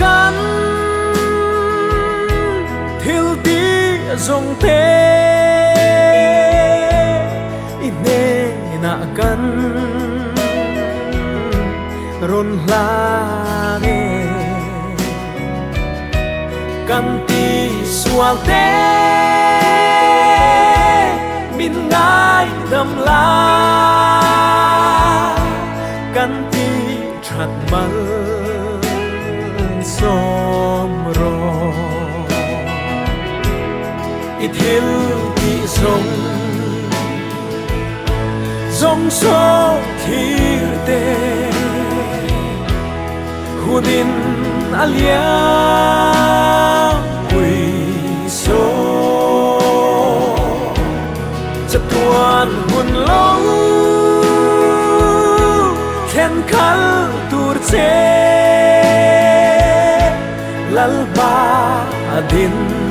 kan thil ti zong te ine na kan ron lange kan ti sual te min ngai dam la kan ti that mal som ro it hil ti song dòng số thir te hudin alia quỳ số chặt tuan hun lâu khen khal tur che lal ba din